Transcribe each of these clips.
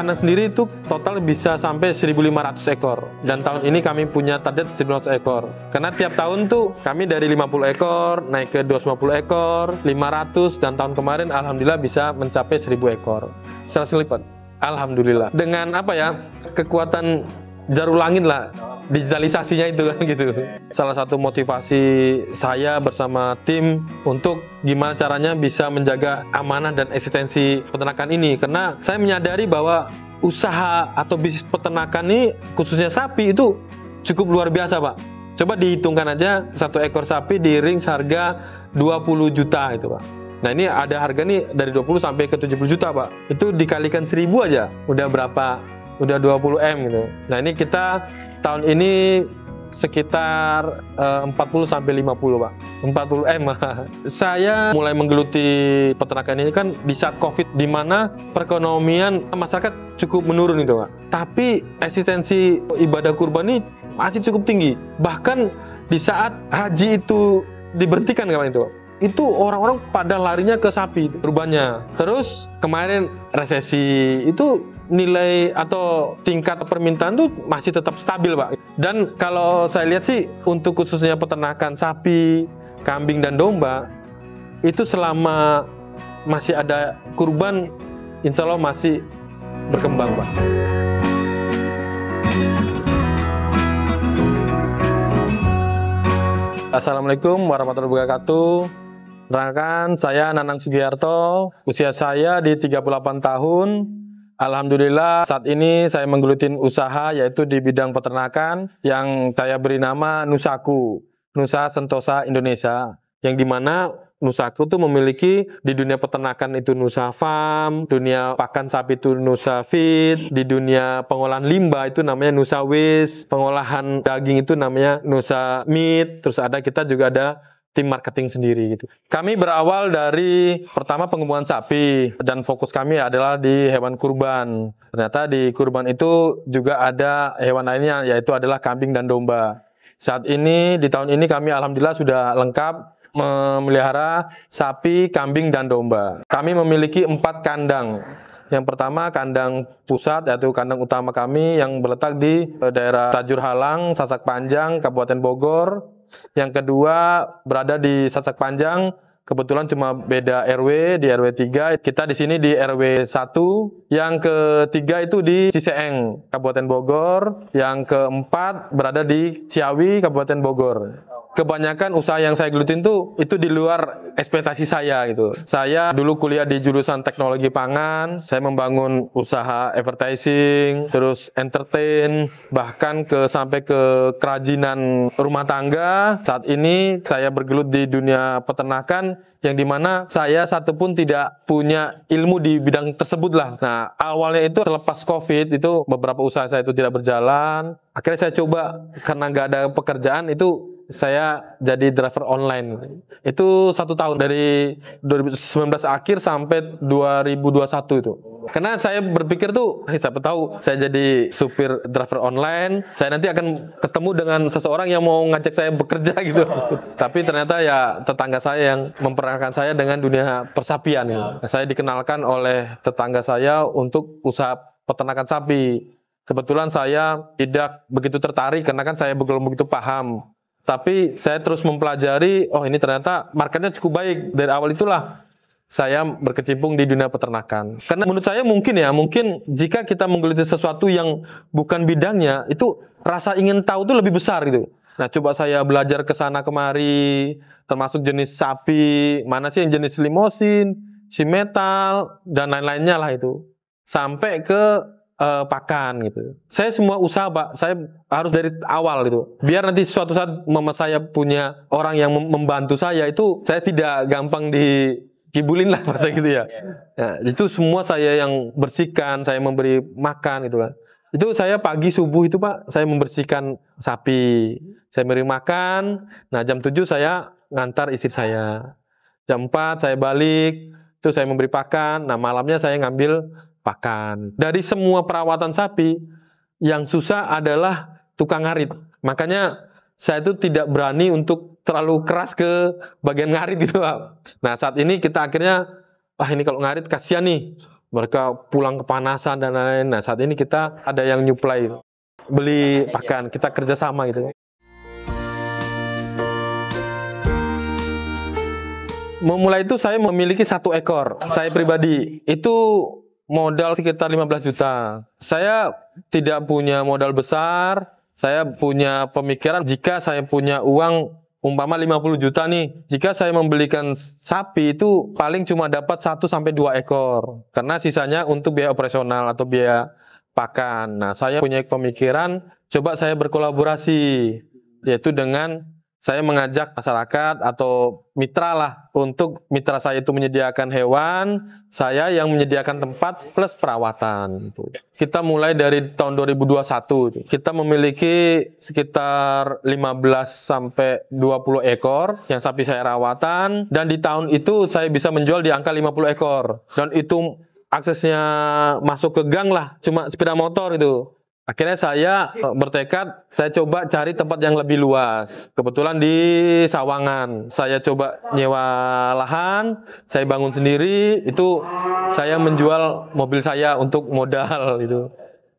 peternakan sendiri itu total bisa sampai 1.500 ekor. Dan tahun ini kami punya target 1.500 ekor. Karena tiap tahun tuh kami dari 50 ekor naik ke 250 ekor, 500, dan tahun kemarin alhamdulillah bisa mencapai 1.000 ekor. 100 lipat. Alhamdulillah. Dengan apa ya, kekuatan jarum langit lah, digitalisasinya itu kan gitu. Salah satu motivasi saya bersama tim untuk gimana caranya bisa menjaga amanah dan eksistensi peternakan ini, karena saya menyadari bahwa usaha atau bisnis peternakan ini khususnya sapi itu cukup luar biasa, Pak. Coba dihitungkan aja, satu ekor sapi di ring seharga 20 juta itu, Pak. Nah ini ada harga nih dari 20 sampai ke 70 juta, Pak. Itu dikalikan 1.000 aja udah berapa? Udah 20 M gitu. Nah ini kita tahun ini sekitar 40 sampai 50, Pak. 40 M. Saya mulai menggeluti peternakan ini kan di saat Covid, di mana perekonomian masyarakat cukup menurun itu, Pak. Tapi eksistensi ibadah kurban ini masih cukup tinggi. Bahkan di saat haji itu diberhentikan kemarin itu orang-orang pada larinya ke sapi kurbannya. Terus kemarin resesi itu nilai atau tingkat permintaan tuh masih tetap stabil, Pak. Dan kalau saya lihat sih untuk khususnya peternakan sapi, kambing dan domba itu selama masih ada kurban, insya Allah masih berkembang, Pak. Assalamualaikum warahmatullahi wabarakatuh. Rekan saya Nanang Sugiharto, usia saya di 38 tahun. Alhamdulillah saat ini saya menggelutin usaha yaitu di bidang peternakan yang saya beri nama Nusaku, Nusa Sentosa Indonesia. Yang dimana Nusaku itu memiliki di dunia peternakan itu Nusa Farm, dunia pakan sapi itu Nusa Feed, di dunia pengolahan limbah itu namanya Nusa Waste, pengolahan daging itu namanya Nusa Meat, terus kita juga ada tim marketing sendiri gitu. Kami berawal dari pertama pengembungan sapi dan fokus kami adalah di hewan kurban. Ternyata di kurban itu juga ada hewan lainnya yaitu adalah kambing dan domba. Saat ini di tahun ini kami alhamdulillah sudah lengkap memelihara sapi, kambing dan domba. Kami memiliki 4 kandang. Yang pertama kandang pusat yaitu kandang utama kami yang berletak di daerah Tajur Halang, Sasak Panjang, Kabupaten Bogor. Yang kedua berada di Sasak Panjang, kebetulan cuma beda RW, di RW 3. Kita di sini di RW 1. Yang ketiga itu di Ciseeng, Kabupaten Bogor. Yang keempat berada di Ciawi, Kabupaten Bogor. Kebanyakan usaha yang saya gelutin itu di luar ekspektasi saya gitu. Saya dulu kuliah di jurusan teknologi pangan, saya membangun usaha advertising, terus entertain, bahkan sampai ke kerajinan rumah tangga. Saat ini saya bergelut di dunia peternakan yang dimana saya satupun tidak punya ilmu di bidang tersebut lah. Nah awalnya itu terlepas Covid itu beberapa usaha saya itu tidak berjalan. Akhirnya saya coba karena nggak ada pekerjaan itu saya jadi driver online. Itu 1 tahun dari 2019 akhir sampai 2021 itu. Karena saya berpikir siapa tahu saya jadi supir driver online, saya nanti akan ketemu dengan seseorang yang mau ngajak saya bekerja gitu. Tapi ternyata ya tetangga saya yang memperkenalkan saya dengan dunia persapian gitu. Saya dikenalkan oleh tetangga saya untuk usaha peternakan sapi. Kebetulan saya tidak begitu tertarik karena kan saya belum begitu paham. Tapi saya terus mempelajari, oh ini ternyata marketnya cukup baik. Dari awal itulah saya berkecimpung di dunia peternakan. Karena menurut saya mungkin jika kita menggeluti sesuatu yang bukan bidangnya, itu rasa ingin tahu itu lebih besar gitu. Nah coba saya belajar ke sana kemari, termasuk jenis sapi, mana sih yang jenis limosin, simetal, dan lain-lainnya lah itu. Sampai ke pakan gitu. Saya semua usaha, Pak, saya harus dari awal gitu. Biar nanti suatu saat mama saya punya orang yang membantu saya itu saya tidak gampang dikibulin lah bahasa gitu ya. Nah, itu semua saya yang bersihkan, saya memberi makan gitu kan. Itu saya pagi subuh itu, Pak, saya membersihkan sapi. Saya memberi makan. Nah, jam 7 saya ngantar istri saya. Jam 4 saya balik, itu saya memberi pakan. Nah, malamnya saya ngambil pakan. Dari semua perawatan sapi, yang susah adalah tukang ngarit. Makanya saya itu tidak berani untuk terlalu keras ke bagian ngarit gitu, Pak. Nah saat ini kita akhirnya, ini kalau ngarit kasihan nih, mereka pulang kepanasan dan lain-lain. Nah, saat ini kita ada yang nyuplai, beli pakan, kita kerjasama gitu. Memulai itu saya memiliki 1 ekor. Saya pribadi itu modal sekitar 15 juta. Saya tidak punya modal besar. Saya punya pemikiran jika saya punya uang umpama 50 juta nih. Jika saya membelikan sapi itu paling cuma dapat 1-2 ekor. Karena sisanya untuk biaya operasional atau biaya pakan. Nah, saya punya pemikiran coba saya berkolaborasi, yaitu dengan saya mengajak masyarakat atau mitra lah, untuk mitra saya itu menyediakan hewan, saya yang menyediakan tempat plus perawatan. Kita mulai dari tahun 2021, kita memiliki sekitar 15-20 ekor yang sapi saya rawatan, dan di tahun itu saya bisa menjual di angka 50 ekor. Dan itu aksesnya masuk ke gang lah, cuma sepeda motor itu. Akhirnya saya bertekad, saya coba cari tempat yang lebih luas. Kebetulan di Sawangan, saya coba nyewa lahan, saya bangun sendiri, itu saya menjual mobil saya untuk modal itu.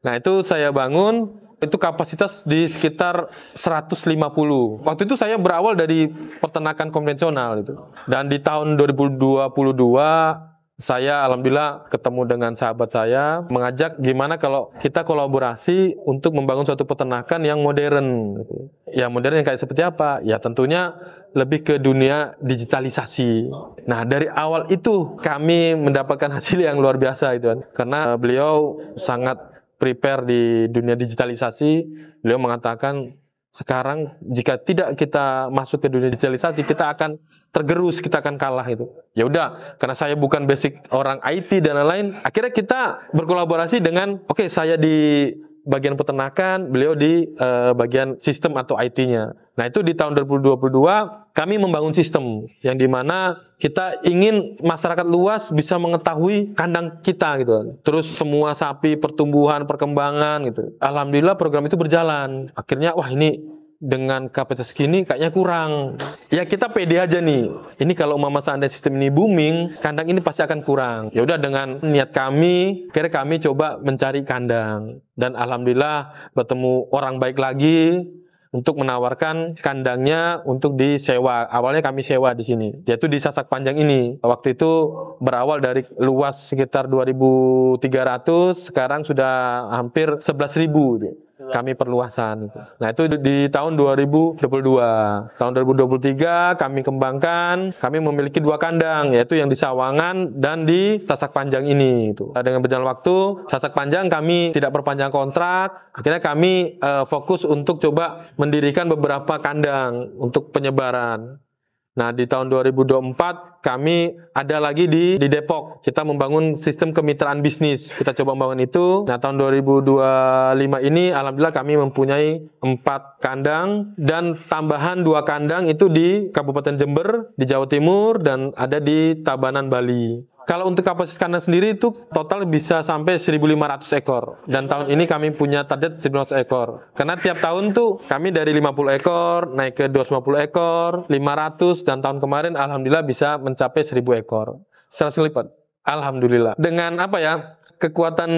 Nah, itu saya bangun, itu kapasitas di sekitar 150. Waktu itu saya berawal dari peternakan konvensional itu. Dan di tahun 2022, saya alhamdulillah ketemu dengan sahabat saya, mengajak gimana kalau kita kolaborasi untuk membangun suatu peternakan yang modern. Ya modern yang kayak seperti apa? Ya tentunya lebih ke dunia digitalisasi. Nah, dari awal itu kami mendapatkan hasil yang luar biasa itu kan. Karena beliau sangat prepare di dunia digitalisasi. Beliau mengatakan sekarang jika tidak kita masuk ke dunia digitalisasi, kita akan tergerus, kita akan kalah itu. Ya udah, karena saya bukan basic orang IT dan lain-lain, akhirnya kita berkolaborasi dengan saya di bagian peternakan, beliau di bagian sistem atau IT-nya. Nah, itu di tahun 2022 kami membangun sistem yang dimana kita ingin masyarakat luas bisa mengetahui kandang kita gitu. Terus semua sapi, pertumbuhan, perkembangan gitu. Alhamdulillah program itu berjalan. Akhirnya ini dengan kapasitas segini kayaknya kurang. Ya kita pede aja nih. Ini kalau umpama seandainya sistem ini booming, kandang ini pasti akan kurang. Ya udah, dengan niat kami, akhirnya kami coba mencari kandang. Dan alhamdulillah bertemu orang baik lagi untuk menawarkan kandangnya untuk disewa. Awalnya kami sewa di sini, yaitu di Sasak Panjang ini. Waktu itu berawal dari luas sekitar 2.300, sekarang sudah hampir 11.000 kami perluasan. Nah, itu di tahun 2022. Tahun 2023 kami kembangkan, kami memiliki 2 kandang, yaitu yang di Sawangan dan di Sasak Panjang ini. Dengan berjalan waktu, Sasak Panjang kami tidak perpanjang kontrak, akhirnya kami fokus untuk coba mendirikan beberapa kandang untuk penyebaran. Nah, di tahun 2024 kami ada lagi di Depok. Kita membangun sistem kemitraan bisnis. Kita coba membangun itu. Nah, tahun 2025 ini alhamdulillah kami mempunyai 4 kandang dan tambahan 2 kandang itu di Kabupaten Jember, di Jawa Timur, dan ada di Tabanan, Bali. Kalau untuk kapasitas kandang sendiri itu total bisa sampai 1.500 ekor. Dan tahun ini kami punya target 1.500 ekor. Karena tiap tahun tuh kami dari 50 ekor naik ke 250 ekor, 500, dan tahun kemarin alhamdulillah bisa mencapai 1.000 ekor. 100 lipat. Alhamdulillah. Dengan kekuatan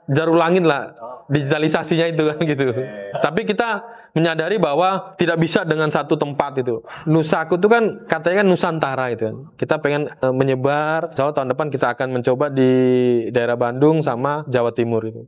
jarum langit lah, digitalisasinya itu kan gitu. Tapi kita menyadari bahwa tidak bisa dengan satu tempat itu. Nusaku itu kan katanya kan Nusantara itu kan. Kita pengen menyebar. Insya Allah tahun depan kita akan mencoba di daerah Bandung sama Jawa Timur itu.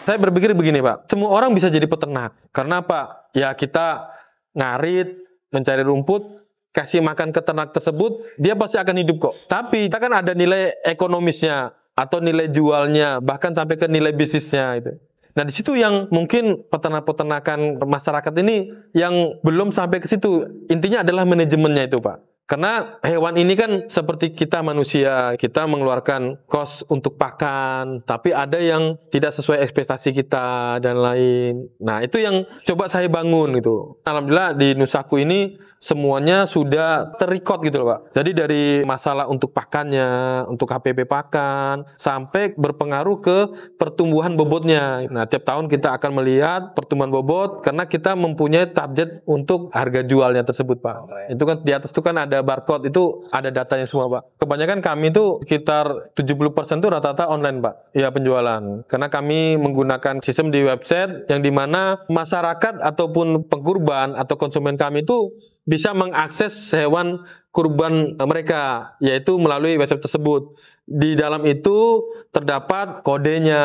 Saya berpikir begini Pak, semua orang bisa jadi peternak. Karena apa? Ya kita ngarit, mencari rumput, kasih makan ke ternak tersebut, dia pasti akan hidup kok. Tapi kita kan ada nilai ekonomisnya atau nilai jualnya, bahkan sampai ke nilai bisnisnya itu. Nah, di situ yang mungkin peternak-peternakan masyarakat ini yang belum sampai ke situ. Intinya adalah manajemennya itu, Pak. Karena hewan ini kan seperti kita manusia, kita mengeluarkan kos untuk pakan, tapi ada yang tidak sesuai ekspektasi kita dan lain. Nah, itu yang coba saya bangun gitu. Alhamdulillah di Nusaku ini semuanya sudah terrecord gitu loh Pak. Jadi dari masalah untuk pakannya, untuk HPP pakan, sampai berpengaruh ke pertumbuhan bobotnya. Nah, tiap tahun kita akan melihat pertumbuhan bobot karena kita mempunyai target untuk harga jualnya tersebut Pak. Itu kan di atas itu kan ada barcode itu ada datanya semua, Pak. Kebanyakan kami itu sekitar 70% itu rata-rata online, Pak. Ya, penjualan. Karena kami menggunakan sistem di website yang dimana masyarakat ataupun pengkurban atau konsumen kami itu bisa mengakses hewan kurban mereka, yaitu melalui website tersebut. Di dalam itu terdapat kodenya,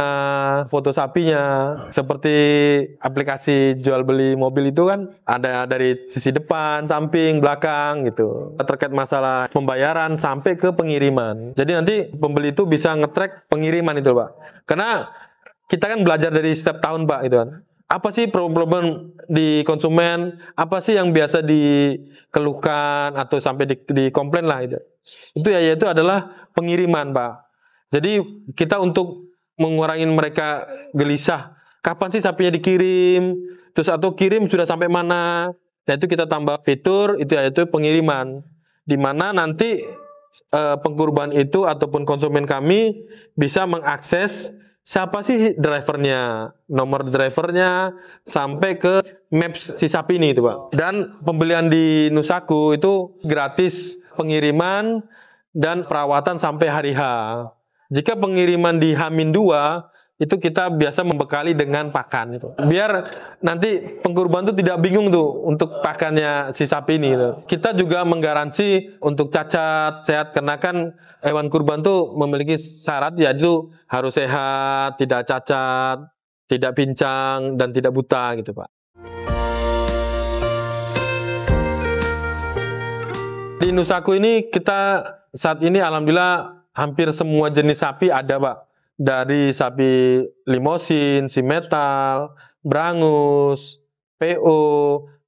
foto sapinya, seperti aplikasi jual beli mobil itu kan ada dari sisi depan, samping, belakang gitu. Terkait masalah pembayaran sampai ke pengiriman. Jadi nanti pembeli itu bisa nge-track pengiriman itu, Pak. Karena kita kan belajar dari setiap tahun, Pak, gitu kan. Apa sih problem di konsumen? Apa sih yang biasa dikeluhkan atau sampai dikomplain lah gitu. Itu ya, yaitu adalah pengiriman, Pak. Jadi kita untuk mengurangi mereka gelisah, kapan sih sapinya dikirim? Terus atau kirim sudah sampai mana? Nah, itu kita tambah fitur itu yaitu pengiriman. Di mana nanti pengkurban itu ataupun konsumen kami bisa mengakses siapa sih drivernya, nomor drivernya, sampai ke maps si sapi ini itu, Pak. Dan pembelian di Nusaku itu gratis pengiriman dan perawatan sampai hari H. Jika pengiriman di H-2, itu kita biasa membekali dengan pakan itu. Biar nanti pengkurban itu tidak bingung tuh untuk pakannya si sapi ini gitu. Kita juga menggaransi untuk cacat, sehat, karena kan hewan kurban tuh memiliki syarat yaitu harus sehat, tidak cacat, tidak pincang, dan tidak buta gitu, Pak. Di Nusaku ini kita saat ini alhamdulillah hampir semua jenis sapi ada, Pak. Dari sapi limosin, simetal, brangus, PO,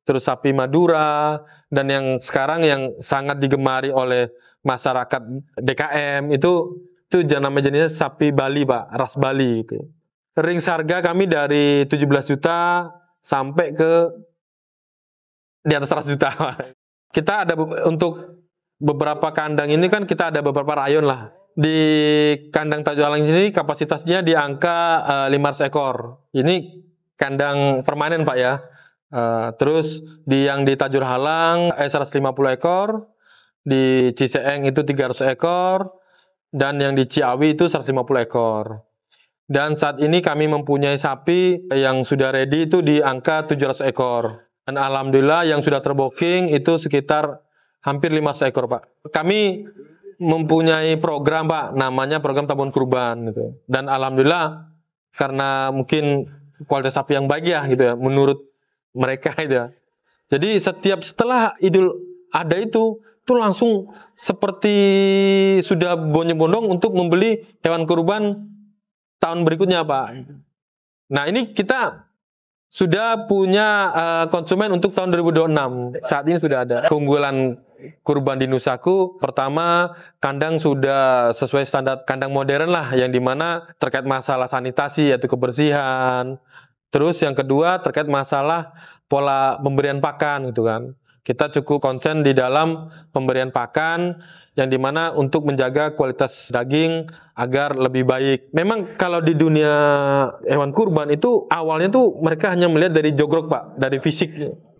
terus sapi Madura, dan yang sekarang yang sangat digemari oleh masyarakat DKM itu namanya jenisnya sapi Bali, Pak, ras Bali itu. Ring harga kami dari 17 juta sampai ke di atas 100 juta. Kita ada untuk beberapa kandang ini kan kita ada beberapa rayon lah. Di kandang Tajur Halang ini kapasitasnya di angka 500 ekor. Ini kandang permanen, Pak, ya. Terus yang di Tajur Halang 150 ekor, di Ciseeng itu 300 ekor, dan yang di Ciawi itu 150 ekor. Dan saat ini kami mempunyai sapi yang sudah ready itu di angka 700 ekor. Dan alhamdulillah yang sudah terbooking itu sekitar hampir 500 ekor, Pak. Kami mempunyai program, Pak, namanya program tabungan kurban gitu. Dan alhamdulillah karena mungkin kualitas sapi yang baik ya gitu ya menurut mereka itu ya. Jadi setelah Idul Adha itu langsung seperti sudah bondong-bondong untuk membeli hewan kurban tahun berikutnya, Pak. Nah, ini kita sudah punya konsumen untuk tahun 2026. Saat ini sudah ada keunggulan kurban di Nusaku. Pertama, kandang sudah sesuai standar kandang modern lah, yang dimana terkait masalah sanitasi yaitu kebersihan. Terus yang kedua terkait masalah pola pemberian pakan gitu kan. Kita cukup konsen di dalam pemberian pakan yang dimana untuk menjaga kualitas daging agar lebih baik. Memang kalau di dunia hewan kurban itu awalnya tuh mereka hanya melihat dari jogrok, Pak, dari fisik.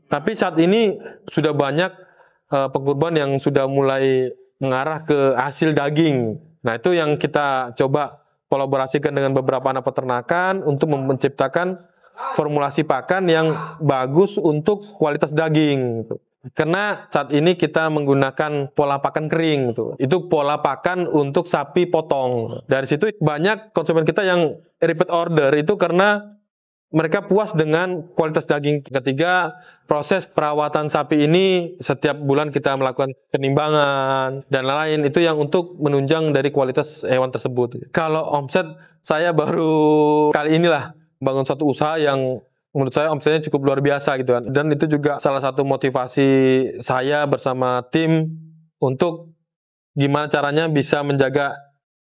Tapi saat ini sudah banyak pengkurban yang sudah mulai mengarah ke hasil daging. Nah, itu yang kita coba kolaborasikan dengan beberapa anak peternakan untuk menciptakan formulasi pakan yang bagus untuk kualitas daging. Karena saat ini kita menggunakan pola pakan kering. Itu pola pakan untuk sapi potong. Dari situ banyak konsumen kita yang repeat order itu karena mereka puas dengan kualitas daging. Ketiga, proses perawatan sapi ini setiap bulan kita melakukan penimbangan dan lain-lain, itu yang untuk menunjang dari kualitas hewan tersebut. Kalau omset, saya baru kali inilah bangun satu usaha yang menurut saya omsetnya cukup luar biasa gitu kan. Dan itu juga salah satu motivasi saya bersama tim untuk gimana caranya bisa menjaga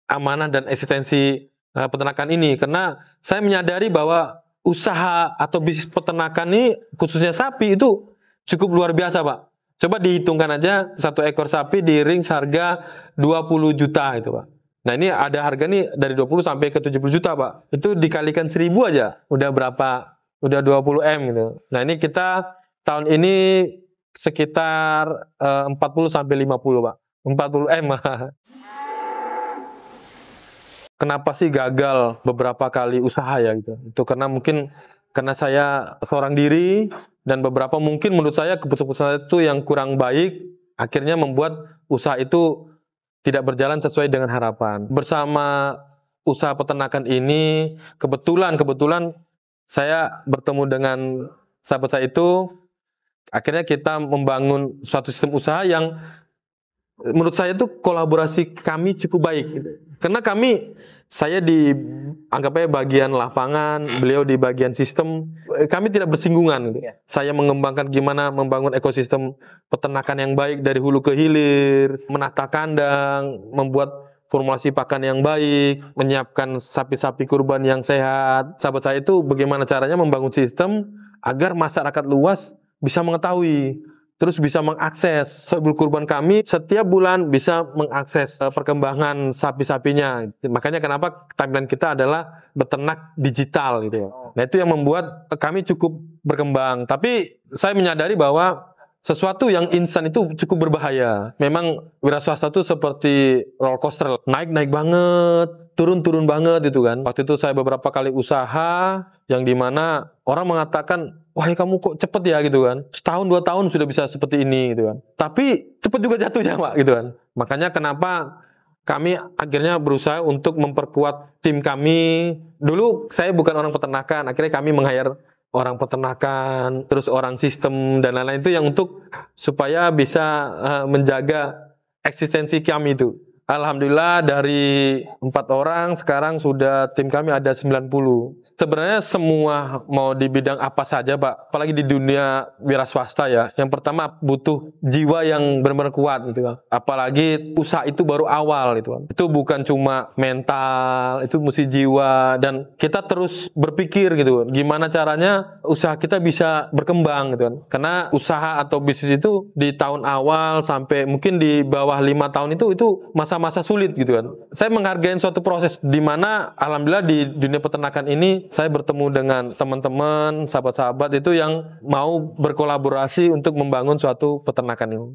amanah dan eksistensi peternakan ini. Karena saya menyadari bahwa usaha atau bisnis peternakan ini khususnya sapi itu cukup luar biasa, Pak. Coba dihitungkan aja satu ekor sapi di ring harga 20 juta itu, Pak. Nah, ini ada harga nih dari 20 sampai ke 70 juta, Pak. Itu dikalikan 1000 aja udah berapa? Udah 20 M gitu. Nah, ini kita tahun ini sekitar 40 sampai 50, Pak. 40 M. Kenapa sih gagal beberapa kali usaha ya gitu? Itu karena mungkin karena saya seorang diri dan beberapa mungkin menurut saya keputusan itu yang kurang baik, akhirnya membuat usaha itu tidak berjalan sesuai dengan harapan. Bersama usaha peternakan ini kebetulan saya bertemu dengan sahabat saya itu, akhirnya kita membangun suatu sistem usaha yang menurut saya itu kolaborasi kami cukup baik gitu. Karena saya di anggapnya bagian lapangan, beliau di bagian sistem, kami tidak bersinggungan gitu. Saya mengembangkan gimana membangun ekosistem peternakan yang baik dari hulu ke hilir, menata kandang, membuat formulasi pakan yang baik, menyiapkan sapi-sapi kurban yang sehat. Sahabat saya itu bagaimana caranya membangun sistem agar masyarakat luas bisa mengetahui, terus bisa mengakses sapi kurban kami setiap bulan bisa mengakses perkembangan sapi-sapinya. Makanya kenapa tampilan kita adalah beternak digital gitu ya. Nah itu yang membuat kami cukup berkembang. Tapi saya menyadari bahwa sesuatu yang instan itu cukup berbahaya. Memang wira swasta itu seperti roller coaster, naik banget, turun banget gitu kan. Waktu itu saya beberapa kali usaha yang dimana orang mengatakan, wah kamu kok cepet ya gitu kan. Setahun 2 tahun sudah bisa seperti ini gitu kan. Tapi cepet juga jatuhnya Pak gitu kan. Makanya kenapa kami akhirnya berusaha untuk memperkuat tim kami. Dulu saya bukan orang peternakan, akhirnya kami meng-hire orang peternakan, terus orang sistem dan lain-lain itu yang untuk supaya bisa menjaga eksistensi kami itu. Alhamdulillah dari 4 orang sekarang sudah tim kami ada 90. Sebenarnya semua mau di bidang apa saja Pak, apalagi di dunia wira swasta ya. Yang pertama butuh jiwa yang benar-benar kuat gitu kan. Apalagi usaha itu baru awal gitu kan. Itu bukan cuma mental, itu mesti jiwa dan kita terus berpikir gitu kan. Gimana caranya usaha kita bisa berkembang gitu kan. Karena usaha atau bisnis itu di tahun awal sampai mungkin di bawah 5 tahun itu masa-masa sulit gitu kan. Saya menghargai suatu proses di mana alhamdulillah di dunia peternakan ini saya bertemu dengan teman-teman, sahabat-sahabat itu yang mau berkolaborasi untuk membangun suatu peternakan ini.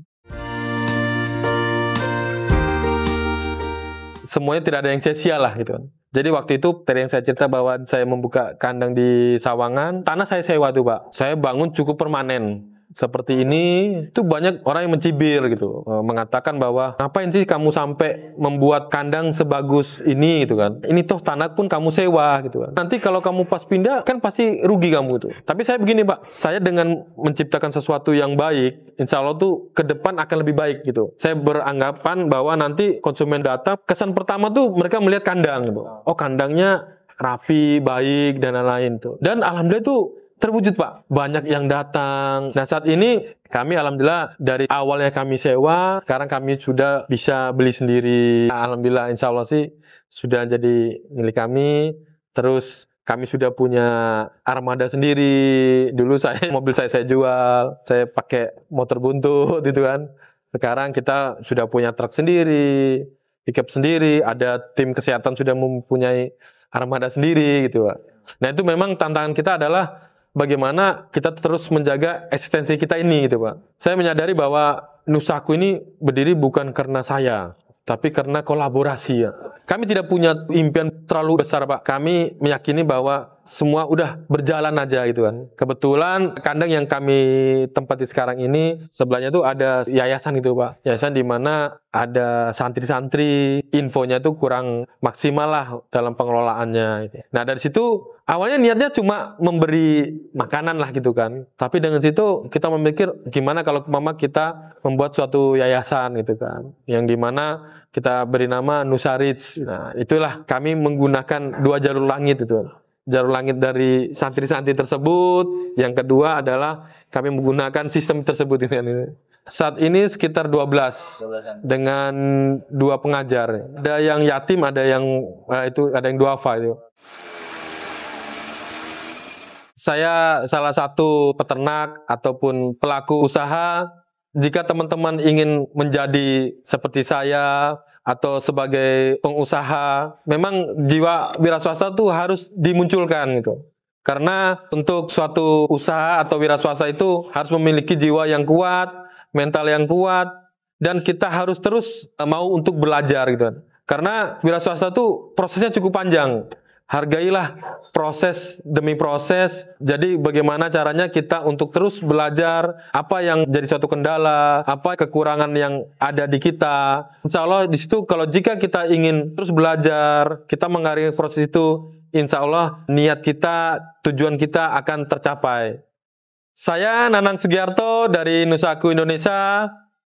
Semuanya tidak ada yang sia-sia lah gitu kan. Jadi waktu itu tadi yang saya cerita bahwa saya membuka kandang di Sawangan, tanah saya sewa tuh Pak. Saya bangun cukup permanen. Seperti ini, itu banyak orang yang mencibir gitu, mengatakan bahwa ngapain sih kamu sampai membuat kandang sebagus ini gitu kan. Ini toh tanah pun kamu sewa gitu kan. Nanti kalau kamu pas pindah kan pasti rugi kamu itu. Tapi saya begini Pak, saya dengan menciptakan sesuatu yang baik, insya Allah tuh ke depan akan lebih baik gitu. Saya beranggapan bahwa nanti konsumen datang, kesan pertama tuh mereka melihat kandang gitu. Oh kandangnya rapi, baik dan lain-lain tuh. Dan alhamdulillah tuh terwujud Pak, banyak yang datang. Nah saat ini kami alhamdulillah dari awalnya kami sewa, sekarang kami sudah bisa beli sendiri. Alhamdulillah insya Allah sih sudah jadi milik kami. Terus kami sudah punya armada sendiri. Dulu mobil saya jual, saya pakai motor buntut gitu kan. Sekarang kita sudah punya truk sendiri, pickup sendiri, ada tim kesehatan sudah mempunyai armada sendiri gitu Pak. Nah itu memang tantangan kita adalah bagaimana kita terus menjaga eksistensi kita ini gitu Pak. Saya menyadari bahwa Nusaku ini berdiri bukan karena saya, tapi karena kolaborasi ya. Kami tidak punya impian terlalu besar Pak. Kami meyakini bahwa semua udah berjalan aja gitu kan. Kebetulan kandang yang kami tempati sekarang ini sebelahnya tuh ada yayasan gitu Pak. Yayasan di mana ada santri-santri, infonya tuh kurang maksimal lah dalam pengelolaannya gitu. Nah dari situ awalnya niatnya cuma memberi makanan lah gitu kan. Tapi dengan situ kita memikir gimana kalau mama kita membuat suatu yayasan gitu kan. Yang dimana kita beri nama Nusarits. Nah itulah kami menggunakan 2 jalur langit itu. Jalur langit dari santri-santri tersebut. Yang kedua adalah kami menggunakan sistem tersebut. Saat ini sekitar 12 dengan 2 pengajar. Ada yang yatim, ada yang duafa itu. Saya salah satu peternak ataupun pelaku usaha. Jika teman-teman ingin menjadi seperti saya atau sebagai pengusaha, memang jiwa wira swasta tuh harus dimunculkan gitu. Karena untuk suatu usaha atau wira swasta itu harus memiliki jiwa yang kuat, mental yang kuat, dan kita harus terus mau untuk belajar gitu kan. Karena wira swasta itu prosesnya cukup panjang. Hargailah proses demi proses. Jadi bagaimana caranya kita untuk terus belajar apa yang jadi suatu kendala, apa kekurangan yang ada di kita. Insya Allah di situ kalau jika kita ingin terus belajar, kita mengakhiri proses itu, insya Allah niat kita, tujuan kita akan tercapai. Saya Nanang Sugiarto dari Nusaku Indonesia.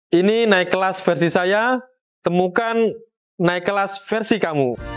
Ini naik kelas versi saya. Temukan naik kelas versi kamu.